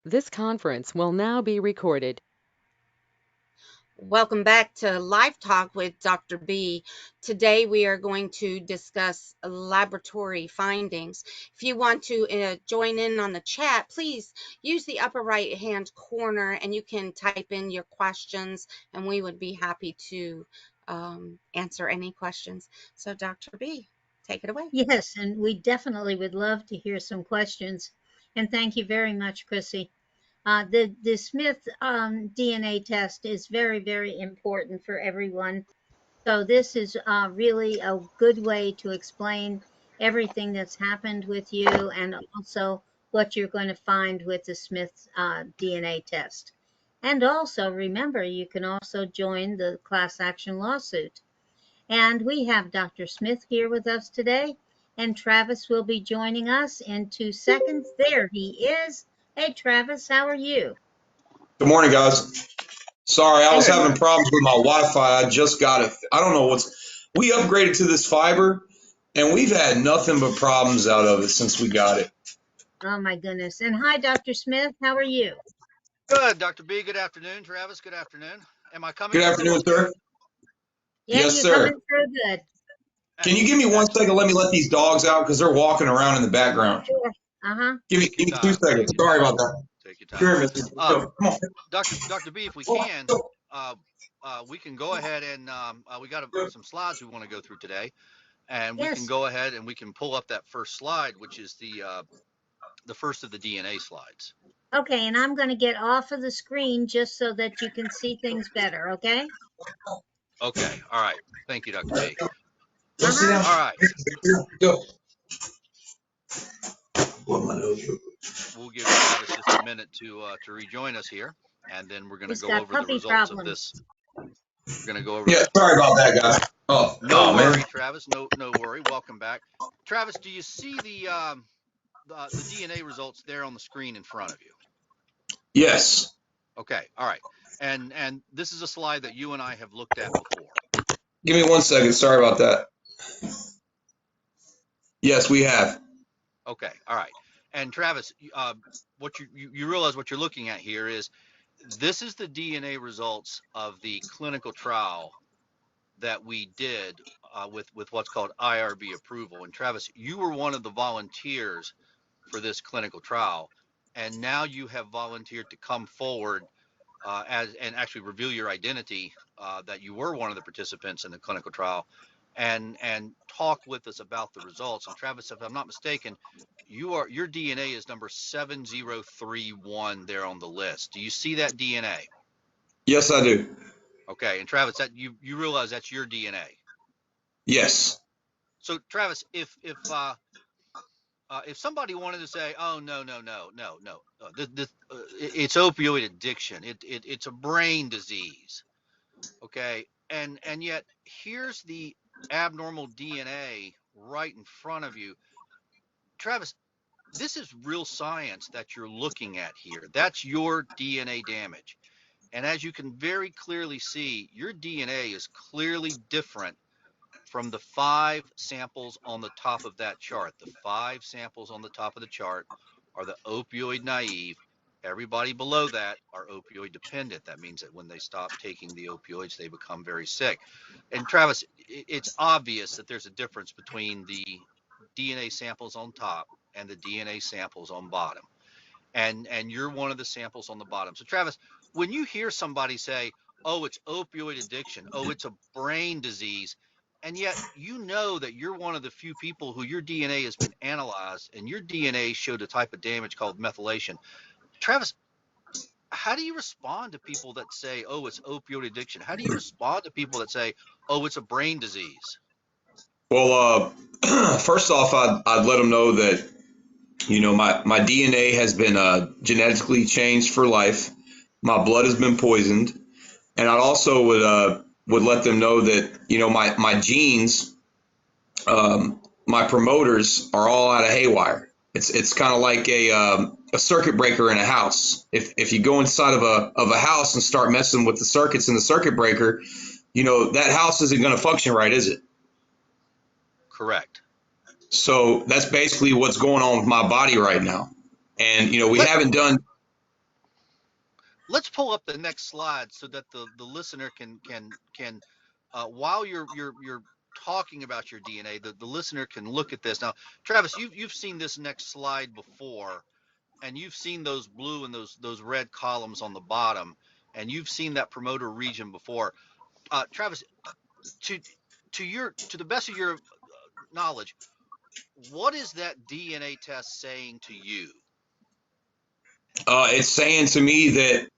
This conference will now be recorded. Welcome back to Live Talk with Dr. B. Today we are going to discuss laboratory findings. If you want to join in on the chat, please use the upper right hand corner and you can type in your questions and we would be happy to answer any questions. So Dr. B, take it away. Yes, and we definitely would love to hear some questions. And thank you very much, Chrissy. The Smith DNA test is very, very important for everyone. So this is really a good way to explain everything that's happened with you and also what you're going to find with the Smith DNA test. And also remember, you can also join the class action lawsuit. And we have Dr. Smith here with us today, and Travis will be joining us in 2 seconds. There he is. Hey, Travis, how are you? Good morning, guys. Sorry, I was Hey. having problems with my Wi-Fi. I just got it. I don't know we upgraded to this fiber and we've had nothing but problems out of it since we got it. Oh, my goodness. And hi, Dr. Smith. How are you? Good, Dr. B. Good afternoon. Travis, good afternoon. Am I coming Good through afternoon, okay? sir. Yeah, Yes, you're sir. coming through good. Can you give me one second? Let me let these dogs out because they're walking around in the background. Sure. Uh-huh. Give Take your me 2 time. seconds. Take your Sorry time. about that. Take your time. Sure, mister. Go. Come on. Dr. B, if we Go. can, Go. we can go ahead and we got some slides we want to go through today, and we can Yes. go ahead and we can pull up that first slide, which is the first of the DNA slides. Okay, and I'm going to get off of the screen just so that you can see things better, okay? Okay. All right. Thank you, Dr. B. Go sit down. All right. Go. Blow my nose. We'll give Travis just a minute to rejoin us here, and then we're going to He's go got over the puppy results of problems. this. We're going to go over Yeah, the sorry about that, guys. No Man. worry, Travis. No worry. Welcome back, Travis. Do you see the DNA results there on the screen in front of you? Yes. Okay. All right. And this is a slide that you and I have looked at before. Give me 1 second. Sorry about that. Yes, we have. Okay. All right. And Travis, what you realize what you're looking at here is this is the DNA results of the clinical trial that we did with what's called IRB approval. And Travis, you were one of the volunteers for this clinical trial, and now you have volunteered to come forward and actually reveal your identity, that you were one of the participants in the clinical trial, and talk with us about the results. And Travis, if I'm not mistaken, your DNA is number 7031 there on the list. Do you see that DNA? Yes, I do. Okay, and Travis, that you realize that's your DNA. Yes. So Travis, if somebody wanted to say, "Oh no, it's opioid addiction. It's a brain disease," okay, and yet here's the abnormal DNA right in front of you, Travis. This is real science that you're looking at here. That's your DNA damage, and as you can very clearly see, your DNA is clearly different from the 5 samples on the top of that chart. The 5 samples on the top of the chart are the opioid naive. Everybody below that are opioid dependent. That means that when they stop taking the opioids, they become very sick. And Travis, it's obvious that there's a difference between the DNA samples on top and the DNA samples on bottom. And you're one of the samples on the bottom. So Travis, when you hear somebody say, "Oh, it's opioid addiction. Oh, it's a brain disease," and yet you know that you're one of the few people who your DNA has been analyzed and your DNA showed a type of damage called methylation. Travis, how do you respond to people that say, "Oh, it's opioid addiction"? How do you respond to people that say, "Oh, it's a brain disease"? Well, first off, I'd let them know that, my DNA has been genetically changed for life. My blood has been poisoned. And I also would let them know that, my genes, my promoters are all out of haywire. It's kind of like a circuit breaker in a house. If you go inside of a house and start messing with the circuits in the circuit breaker, that house isn't going to function right, is it? Correct. So that's basically what's going on with my body right now. And we Let haven't done. let's pull up the next slide so that the listener can while you're talking about your DNA, the listener can look at this. Now, Travis, you've seen this next slide before, and you've seen those blue and those red columns on the bottom, and you've seen that promoter region before. Travis, to to the best of your knowledge, what is that DNA test saying to you? It's saying to me that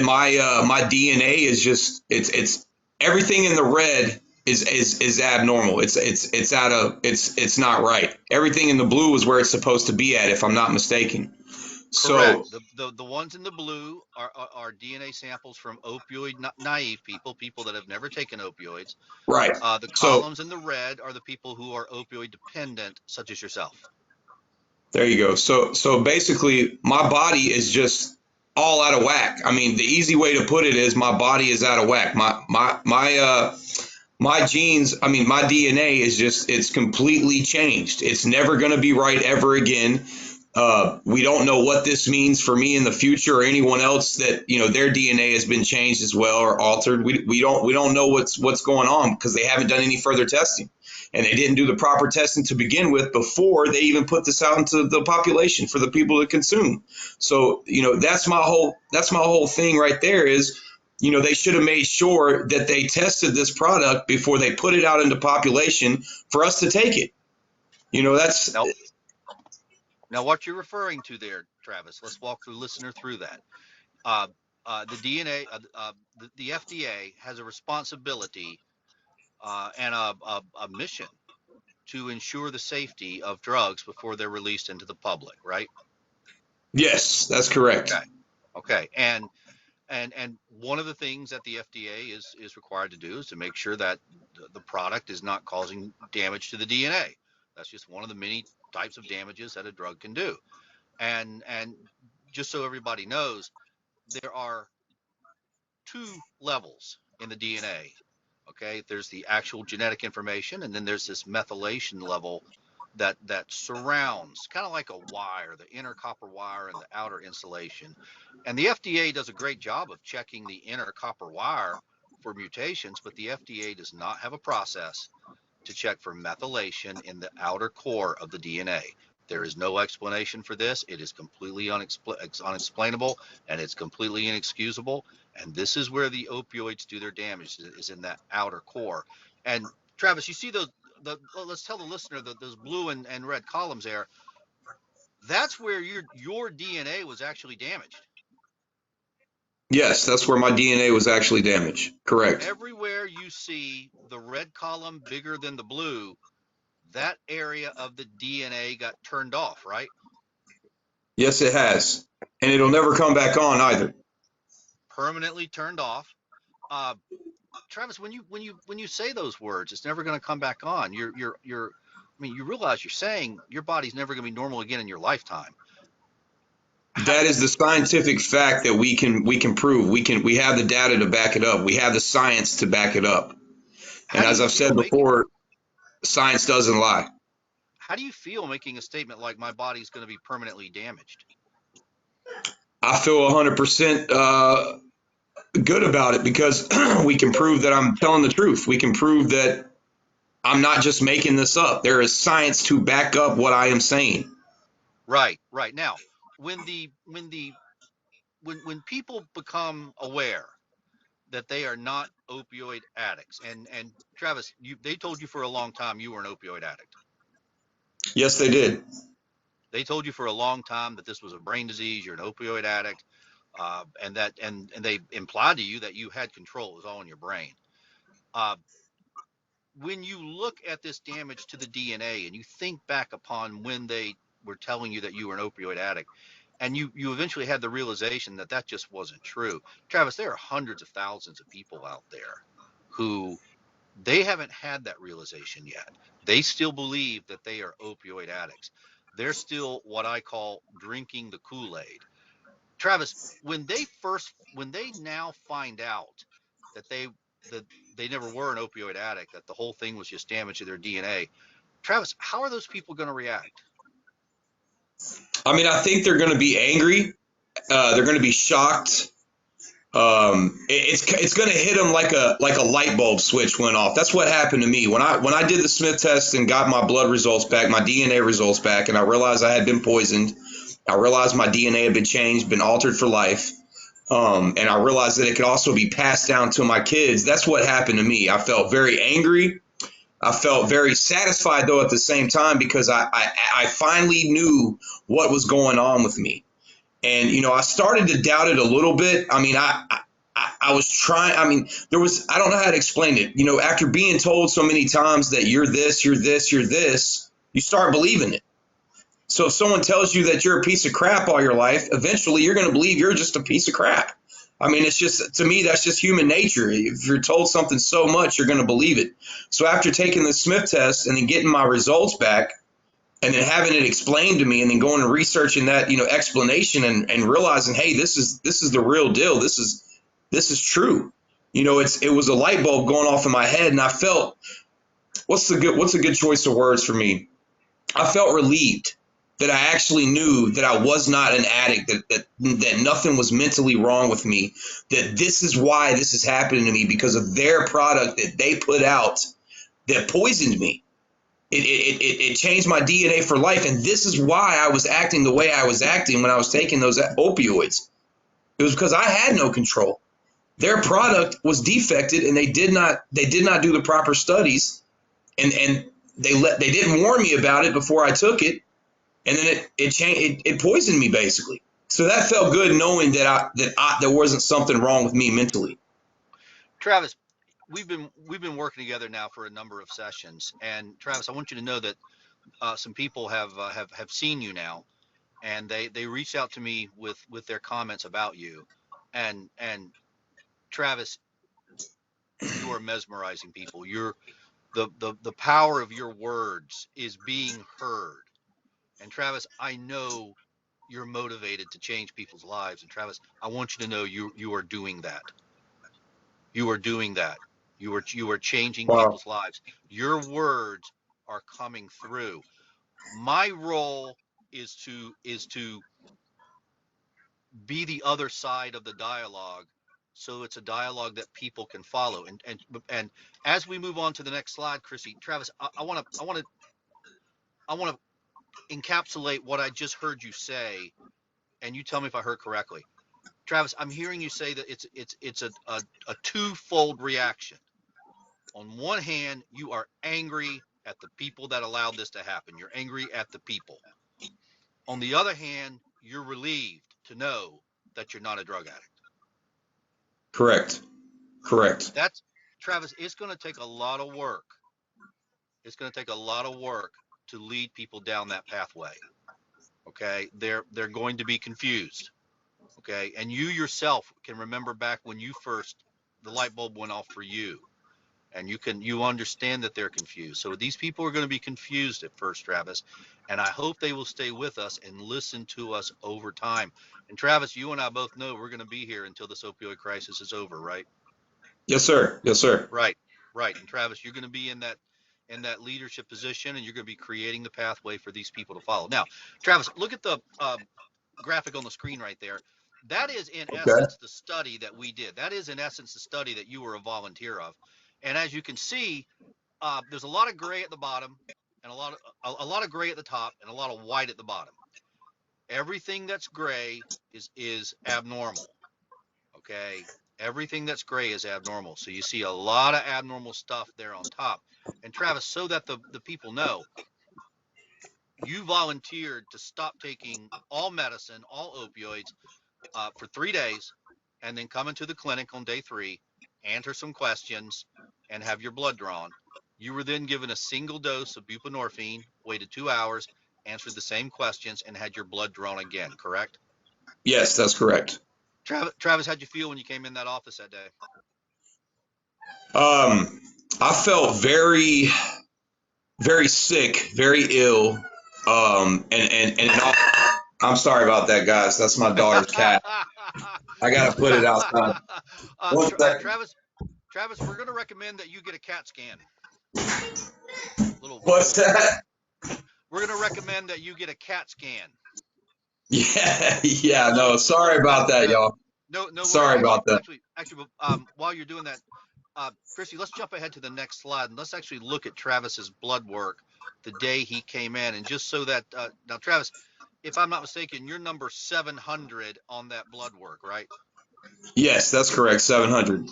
my DNA is just it's everything in the red is abnormal. It's out of it's not right. Everything in the blue is where it's supposed to be at, if I'm not mistaken. Correct. So The ones in the blue are DNA samples from opioid naive people that have never taken opioids. right. The So columns in the red are the people who are opioid dependent, such as yourself. there you go. So basically, my body is just all out of whack. I mean, the easy way to put it is my body is out of whack. My genes, I mean, my DNA is just, it's completely changed. It's never going to be right ever again. We don't know what this means for me in the future or anyone else that, their DNA has been changed as well or altered. We don't know what's going on because they haven't done any further testing. And they didn't do the proper testing to begin with before they even put this out into the population for the people to consume. So, that's my whole thing right there is, they should have made sure that they tested this product before they put it out into population for us to take it. That's Now, what you're referring to there, Travis, let's walk the listener through that. Uh, the DNA, the FDA has a responsibility and a mission to ensure the safety of drugs before they're released into the public, right? yes, that's correct. Okay. Okay. And one of the things that the FDA is required to do is to make sure that the product is not causing damage to the DNA. That's just one of the many types of damages that a drug can do. And just so everybody knows, there are two levels in the DNA. Okay, there's the actual genetic information, and then there's this methylation level that surrounds, kind of like a wire, the inner copper wire and the outer insulation. And the FDA does a great job of checking the inner copper wire for mutations, but the FDA does not have a process to check for methylation in the outer core of the DNA. There is no explanation for this. It is completely unexplainable, and it's completely inexcusable. And this is where the opioids do their damage, is in that outer core. And Travis, you see let's tell the listener that those blue and red columns there, that's where your DNA was actually damaged. Yes, that's where my DNA was actually damaged. Correct. Everywhere you see the red column bigger than the blue, that area of the DNA got turned off, right? Yes, it has. And it'll never come back on either. Permanently turned off. Uh, Travis, when you say those words, it's never going to come back on. I mean, you realize you're saying your body's never going to be normal again in your lifetime. That is the scientific fact that we can prove. We have the data to back it up. We have the science to back it up. And How do as you I've feel said making before, science doesn't lie. How do you feel making a statement like my body's going to be permanently damaged? I feel 100% good about it because we can prove that I'm telling the truth. We can prove that I'm not just making this up. There is science to back up what I am saying. Right, right. Now, when people become aware that they are not opioid addicts, and Travis, they told you for a long time you were an opioid addict. Yes, they did. They told you for a long time that this was a brain disease, you're an opioid addict, and they implied to you that you had control. It was all in your brain. Uh, when you look at this damage to the DNA and you think back upon when they were telling you that you were an opioid addict, and you eventually had the realization that that just wasn't true. Travis, there are hundreds of thousands of people out there who they haven't had that realization yet. They still believe that they are opioid addicts. They're still what I call drinking the Kool-Aid. Travis, when they now find out that they never were an opioid addict, that the whole thing was just damage to their DNA, Travis, how are those people going to react? I mean, I think they're going to be angry. They're going to be shocked. it's going to hit them like a light bulb switch went off. That's what happened to me when I did the Smith test and got my blood results back, my DNA results back, and I realized I had been poisoned. I realized my DNA had been changed, been altered for life. And I realized that it could also be passed down to my kids. That's what happened to me. I felt very angry. I felt very satisfied, though, at the same time, because I finally knew what was going on with me. And, I started to doubt it a little bit. I mean, I was trying. I mean, I don't know how to explain it. After being told so many times that you're this, you're this, you're this, you start believing it. So if someone tells you that you're a piece of crap all your life, eventually you're going to believe you're just a piece of crap. I mean, it's just, to me, that's just human nature. If you're told something so much, you're going to believe it. So after taking the Smith test and then getting my results back and then having it explained to me and then going and researching that, explanation and realizing, hey, this is the real deal. This is true. It was a light bulb going off in my head, and I felt, what's a good choice of words for me? I felt relieved that I actually knew that I was not an addict, that nothing was mentally wrong with me, that this is why this is happening to me, because of their product that they put out that poisoned me. It changed my DNA for life, and this is why I was acting the way I was acting when I was taking those opioids. It was because I had no control. Their product was defected, and they did not do the proper studies, and they didn't warn me about it before I took it. And then it poisoned me, basically. So that felt good, knowing that there wasn't something wrong with me mentally. Travis, we've been working together now for a number of sessions, and Travis, I want you to know that some people have seen you now, and they reached out to me with their comments about you, and Travis, you are mesmerizing people. You're the power of your words is being heard. And Travis, I know you're motivated to change people's lives. And Travis, I want you to know you are doing that. You are doing that. You are changing Wow. people's lives. Your words are coming through. My role is to be the other side of the dialogue, so it's a dialogue that people can follow. And as we move on to the next slide, Chrissy, Travis, I want to encapsulate what I just heard you say, and you tell me if I heard correctly. Travis, I'm hearing you say that it's a twofold reaction. On one hand, you are angry at the people that allowed this to happen. You're angry at the people. On the other hand, you're relieved to know that you're not a drug addict. Correct. That's, Travis, it's going to take a lot of work. It's going to take a lot of work to lead people down that pathway. Okay? They're going to be confused. Okay? And you yourself can remember back when the light bulb went off for you. And you understand that they're confused. So these people are going to be confused at first, Travis, and I hope they will stay with us and listen to us over time. And Travis, you and I both know we're going to be here until this opioid crisis is over, right? Yes, sir. Right. And Travis, you're going to be in that leadership position, and you're going to be creating the pathway for these people to follow. Now, Travis, look at the graphic on the screen right there. That is in essence the study that we did. That is in essence the study that you were a volunteer of. And as you can see, there's a lot of gray at the bottom, and a lot of gray at the top, and a lot of white at the bottom. Everything that's gray is abnormal. Okay, everything that's gray is abnormal. So you see a lot of abnormal stuff there on top. And Travis, so that the people know, you volunteered to stop taking all medicine, all opioids, for 3 days, and then come into the clinic on day 3, answer some questions, and have your blood drawn. You were then given a single dose of buprenorphine, waited 2 hours, answered the same questions, and had your blood drawn again, correct? Yes, that's correct. Travis, how'd you feel when you came in that office that day? I felt very, very sick, very ill. I'm sorry about that, guys. That's my daughter's cat. I gotta put it outside. One second. Travis, we're going to recommend that you get a CAT scan. What's that? We're going to recommend that you get a CAT scan. Yeah. No, sorry about that, y'all. No worries. Sorry about that. Actually, while you're doing that, Chrissy, let's jump ahead to the next slide and let's actually look at Travis's blood work the day he came in. And just so that now, Travis, if I'm not mistaken, you're number 700 on that blood work, right? Yes, that's correct. 700.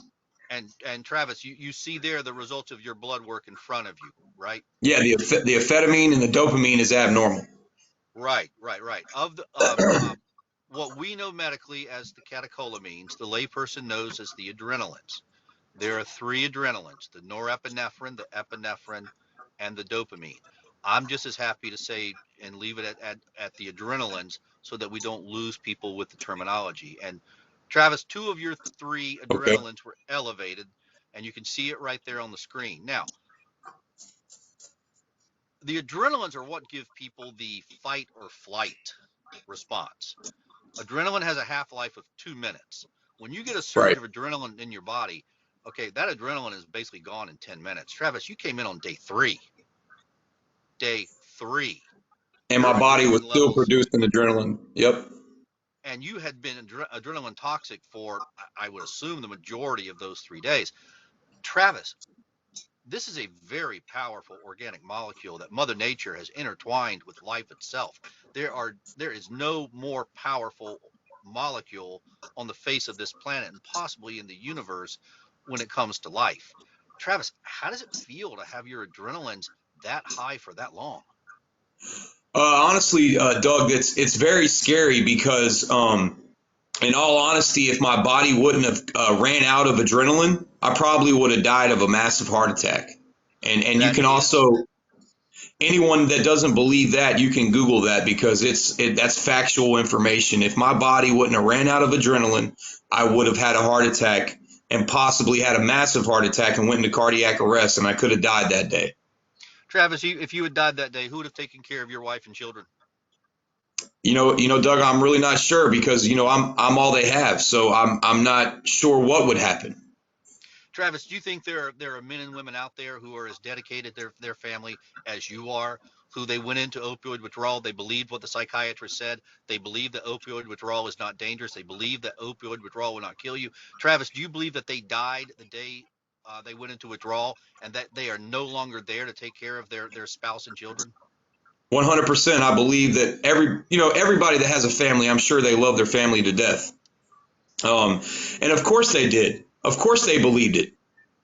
And Travis, you see there the results of your blood work in front of you, right? Yeah, the amphetamine and the dopamine is abnormal. Right. Of the what we know medically as the catecholamines, the layperson knows as the adrenalins. There are three adrenalins: the norepinephrine, the epinephrine, and the dopamine. I'm just as happy to say and leave it at the adrenalins so that we don't lose people with the terminology. And Travis, two of your three Okay. adrenalins were elevated, and you can see it right there on the screen. Now, the adrenalins are what give people the fight or flight response. Adrenaline has a half-life of 2 minutes. When you get a surge Right. of adrenaline in your body, okay, that adrenaline is basically gone in 10 minutes. Travis, you came in on day three. Day three. And Your my body was adrenaline still levels, producing adrenaline. Yep. and you had been adrenaline toxic for, I would assume, the majority of those 3 days. Travis, this is a very powerful organic molecule that Mother Nature has intertwined with life itself. There is no more powerful molecule on the face of this planet and possibly in the universe when it comes to life. Travis, how does it feel to have your adrenalines that high for that long? Honestly, Doug, it's very scary because, in all honesty, if my body wouldn't have ran out of adrenaline, I probably would have died of a massive heart attack. And you That can is, also, anyone that doesn't believe that, you can Google that because that's factual information. If my body wouldn't have ran out of adrenaline, I would have had a heart attack and possibly had a massive heart attack and went into cardiac arrest, and I could have died that day. Travis, if you had died that day, who would have taken care of your wife and children? Doug, I'm really not sure because I'm all they have, so I'm not sure what would happen. Travis, do you think there are men and women out there who are as dedicated to their family as you are, who they went into opioid withdrawal, they believed what the psychiatrist said, they believe that opioid withdrawal is not dangerous, they believe that opioid withdrawal will not kill you? Travis, do you believe that they died the day they went into withdrawal and that they are no longer there to take care of their spouse and children? 100%. I believe that everybody that has a family, I'm sure they love their family to death. And of course they did. Of course they believed it.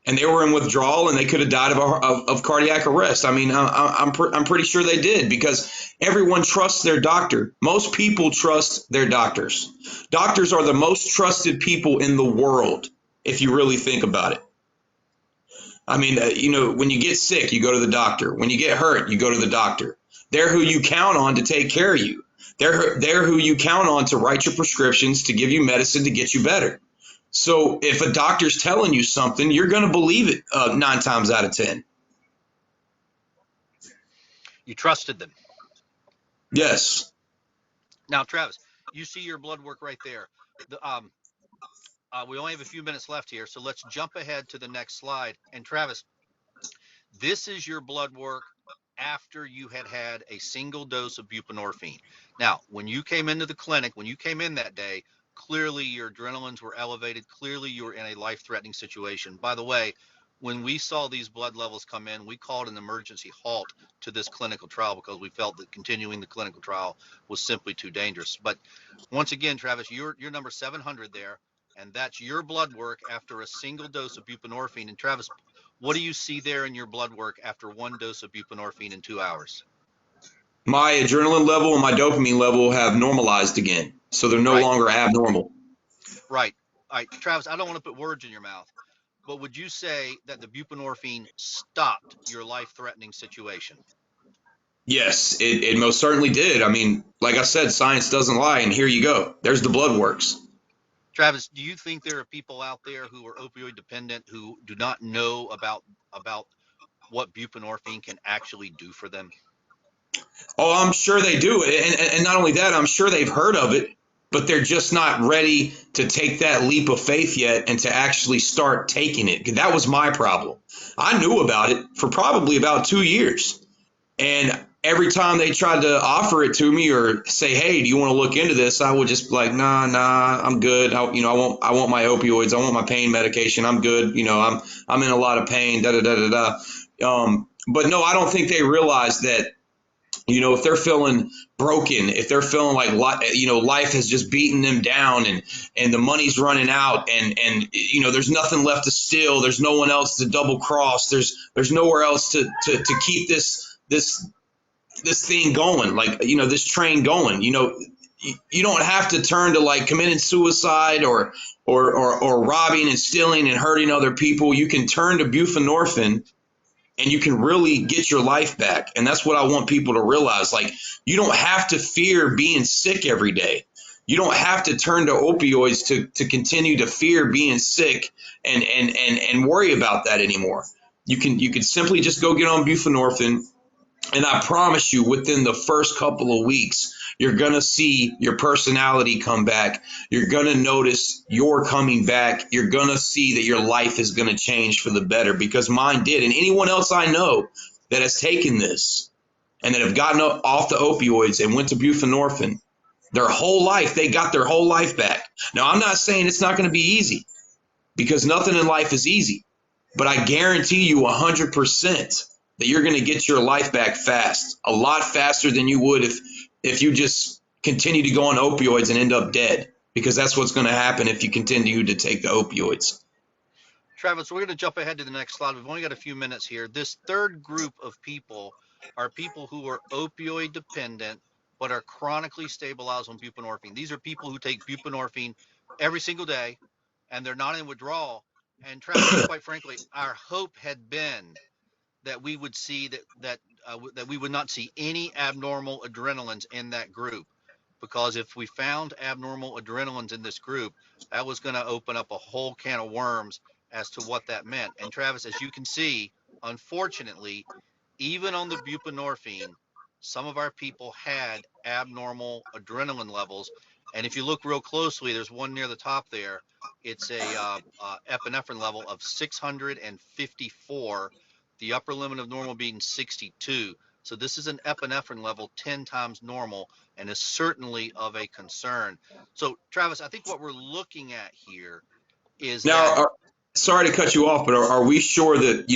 And they were in withdrawal, and they could have died of cardiac arrest. I mean, I'm pretty sure they did because everyone trusts their doctor. Most people trust their doctors. Doctors are the most trusted people in the world, if you really think about it. I mean, when you get sick, you go to the doctor. When you get hurt, you go to the doctor. They're who you count on to take care of you. They're who you count on to write your prescriptions, to give you medicine to get you better. So if a doctor's telling you something, you're going to believe it 9 times out of 10. You trusted them. Yes. Now, Travis, you see your blood work right there. We only have a few minutes left here, so let's jump ahead to the next slide. And Travis, this is your blood work after you had a single dose of buprenorphine. Now, when you came into the clinic, when you came in that day, clearly your adrenalines were elevated. Clearly you were in a life-threatening situation. By the way, when we saw these blood levels come in, we called an emergency halt to this clinical trial because we felt that continuing the clinical trial was simply too dangerous. But once again, Travis, you're number 700 there, and that's your blood work after a single dose of buprenorphine. And Travis, what do you see there in your blood work after one dose of buprenorphine in 2 hours? My adrenaline level and my dopamine level have normalized again. So they're no Right. longer abnormal. Right. All right. Travis, I don't want to put words in your mouth, but would you say that the buprenorphine stopped your life-threatening situation? Yes, it most certainly did. I mean, like I said, science doesn't lie, and here you go. There's the blood works. Travis, do you think there are people out there who are opioid dependent who do not know about what buprenorphine can actually do for them? Oh, I'm sure they do. And not only that, I'm sure they've heard of it, but they're just not ready to take that leap of faith yet and to actually start taking it. That was my problem. I knew about it for probably about 2 years. And every time they tried to offer it to me or say, "Hey, do you want to look into this?" I would just be like, "Nah, I'm good. I want my opioids. I want my pain medication. I'm good. I'm in a lot of pain. Da da da da da." But no, I don't think they realize that, if they're feeling broken, if they're feeling like, life has just beaten them down, and the money's running out, and there's nothing left to steal. There's no one else to double cross. There's nowhere else to keep this thing going, like, this train going. You don't have to turn to like committing suicide or robbing and stealing and hurting other people. You can turn to buprenorphine and you can really get your life back. And that's what I want people to realize. Like, you don't have to fear being sick every day. You don't have to turn to opioids to continue to fear being sick and worry about that anymore. You can simply just go get on buprenorphine. And I promise you, within the first couple of weeks, you're going to see your personality come back. You're going to notice you're coming back. You're going to see that your life is going to change for the better, because mine did. And anyone else I know that has taken this and that have gotten off the opioids and went to buprenorphine, their whole life, they got their whole life back. Now, I'm not saying it's not going to be easy, because nothing in life is easy. But I guarantee you 100% that you're going to get your life back fast, a lot faster than you would if you just continue to go on opioids and end up dead, because that's what's going to happen if you continue to take the opioids. Travis, we're going to jump ahead to the next slide. We've only got a few minutes here. This third group of people are people who are opioid dependent but are chronically stabilized on buprenorphine. These are people who take buprenorphine every single day, and they're not in withdrawal. And Travis, quite frankly, our hope had been that we would see that we would not see any abnormal adrenalins in that group, because if we found abnormal adrenalins in this group, that was going to open up a whole can of worms as to what that meant. And Travis, as you can see, unfortunately, even on the buprenorphine, some of our people had abnormal adrenaline levels. And if you look real closely, there's one near the top there. It's a epinephrine level of 654, the upper limit of normal being 62. So this is an epinephrine level 10 times normal, and is certainly of a concern. So Travis, I think what we're looking at here is Now, sorry to cut you off, but are we sure that,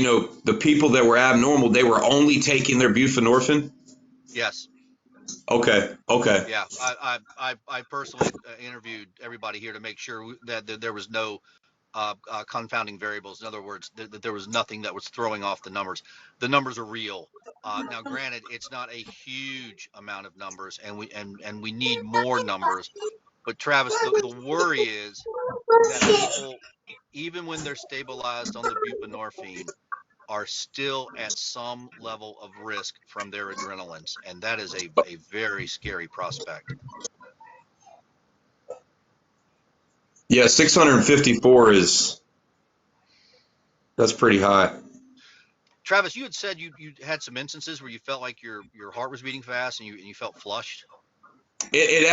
the people that were abnormal, they were only taking their buprenorphine? yes. Okay. Yeah, I personally interviewed everybody here to make sure that there was no confounding variables. In other words, that there was nothing that was throwing off the numbers. The numbers are real. Now, granted, it's not a huge amount of numbers, and we need more numbers. But Travis, the worry is that people, even when they're stabilized on the buprenorphine, are still at some level of risk from their adrenalines, and that is a very scary prospect. Yeah, 654 that's pretty high. Travis, you had said you had some instances where you felt like your heart was beating fast and you felt flushed. It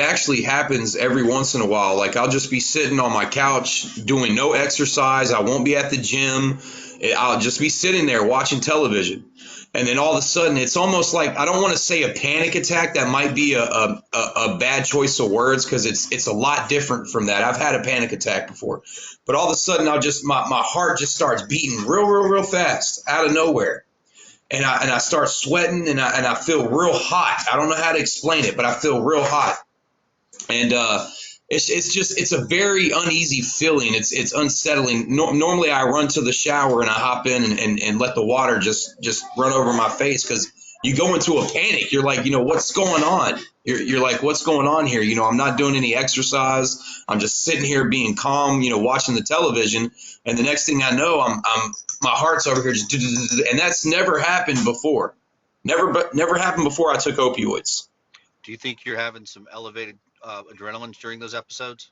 actually happens every once in a while. Like, I'll just be sitting on my couch doing no exercise. I won't be at the gym. I'll just be sitting there watching television. And then all of a sudden, it's almost like, I don't want to say a panic attack. That might be a bad choice of words, because it's a lot different from that. I've had a panic attack before. But all of a sudden, my heart just starts beating real fast out of nowhere. And I start sweating, and I feel real hot. I don't know how to explain it, but I feel real hot. And it's a very uneasy feeling. It's unsettling. Normally I run to the shower and I hop in and let the water just run over my face, because you go into a panic. You're like, what's going on? You're like, what's going on here? I'm not doing any exercise. I'm just sitting here being calm, watching the television. And the next thing I know, my heart's over here, and that's never happened before. Never happened before I took opioids. Do you think you're having some elevated adrenalines during those episodes?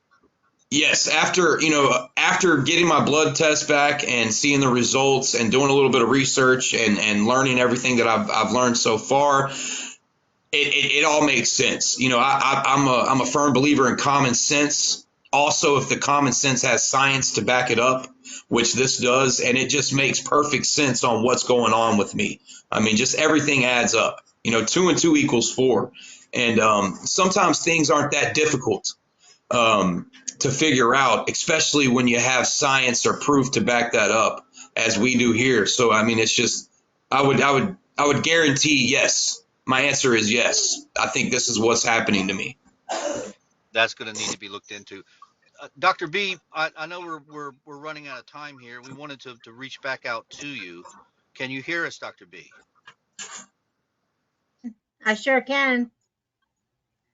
Yes, after getting my blood test back and seeing the results and doing a little bit of research and learning everything that I've learned so far, it all makes sense. I'm a firm believer in common sense. Also, if the common sense has science to back it up, which this does, and it just makes perfect sense on what's going on with me. I mean, just everything adds up. 2 and 2 equals 4. And sometimes things aren't that difficult to figure out, especially when you have science or proof to back that up, as we do here. So, I mean, it's just, I would guarantee yes. My answer is yes. I think this is what's happening to me. That's going to need to be looked into. Dr. B, I know we're running out of time here. We wanted to reach back out to you. Can you hear us, Dr. B? I sure can.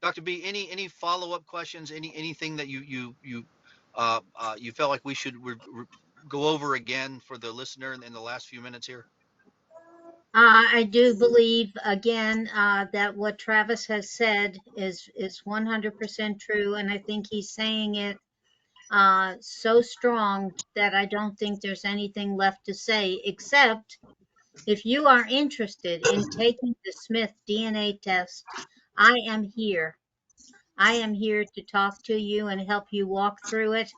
Dr. B, any follow-up questions? Anything that you felt like we should go over again for the listener in the last few minutes here? I do believe again that what Travis has said is 100% true, and I think he's saying it so strong that I don't think there's anything left to say, except if you are interested in taking the Smith DNA test, I am here. I am here to talk to you and help you walk through it.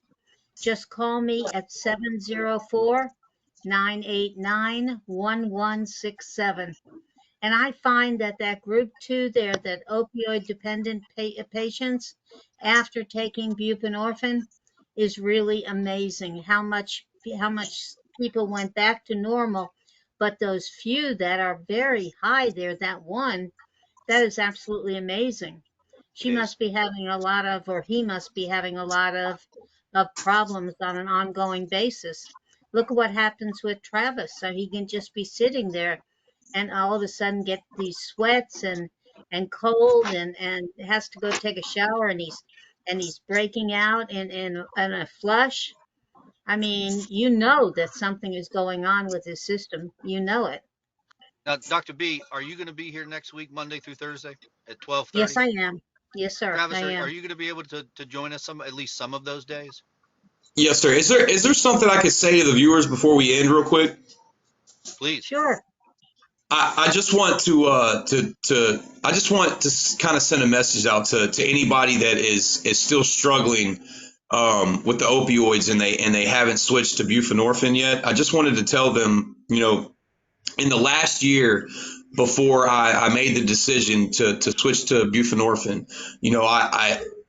Just call me at 704-989-1167. And I find that group 2 there, that opioid dependent patients after taking buprenorphine, is really amazing how much people went back to normal. But those few that are very high there, that one, that is absolutely amazing. She must be having a lot of, or he must be having a lot of problems on an ongoing basis. Look at what happens with Travis. So he can just be sitting there and all of a sudden get these sweats and cold and has to go take a shower, and he's breaking out in a flush. I mean, that something is going on with his system. It. Now, Dr. B, are you going to be here next week, Monday through Thursday at 12:30? Yes, I am. Yes, sir. Travis, I am. are you going to be able to join us at least some of those days? Yes, sir. Is there something I could say to the viewers before we end real quick? Please. Sure. I just want to kind of send a message out to anybody that is still struggling with the opioids and they haven't switched to buprenorphine yet. I just wanted to tell them, in the last year before I made the decision to switch to buprenorphine,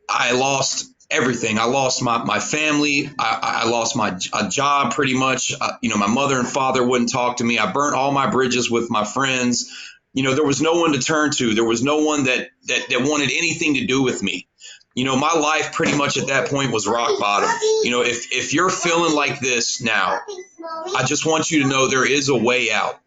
I lost everything. I lost my family. I lost my job pretty much. My mother and father wouldn't talk to me. I burnt all my bridges with my friends. There was no one to turn to. There was no one that wanted anything to do with me. My life pretty much at that point was rock bottom. If you're feeling like this now, I just want you to know there is a way out.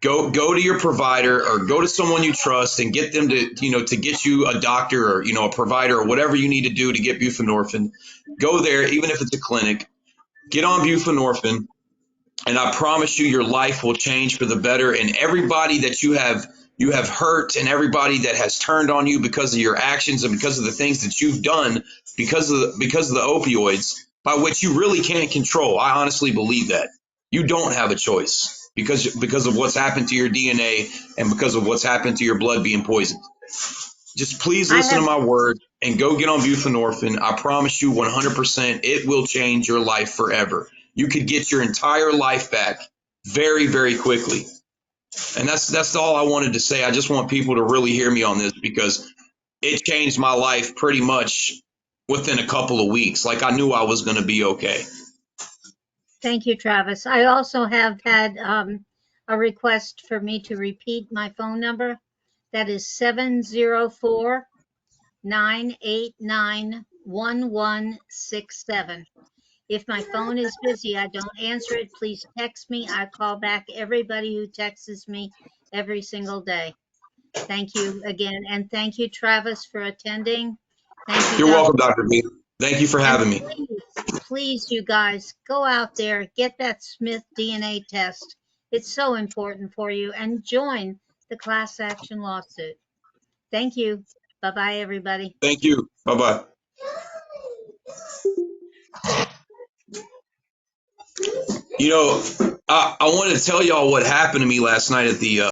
Go to your provider or go to someone you trust and get them to get you a doctor or, a provider or whatever you need to do to get buprenorphine. Go there, even if it's a clinic, get on buprenorphine. And I promise you, your life will change for the better. And everybody that you have hurt and everybody that has turned on you because of your actions and because of the things that you've done because of the opioids, by which you really can't control. I honestly believe that. You don't have a choice because of what's happened to your DNA and because of what's happened to your blood being poisoned. Just please listen to my word and go get on buprenorphine. I promise you 100% it will change your life forever. You could get your entire life back very, very quickly. And that's all I wanted to say. I just want people to really hear me on this because it changed my life pretty much within a couple of weeks. Like I knew I was going to be okay. Thank you, Travis. I also have had a request for me to repeat my phone number. That is 704-989-1167. If my phone is busy, I don't answer it. Please text me. I call back everybody who texts me every single day. Thank you again. And thank you, Travis, for attending. Thank you. You're welcome, Dr. B. Thank you for having me. Please, you guys, go out there, get that Smith DNA test. It's so important for you, and join the class action lawsuit. Thank you. Bye-bye, everybody. Thank you. Bye-bye. I want to tell y'all what happened to me last night at the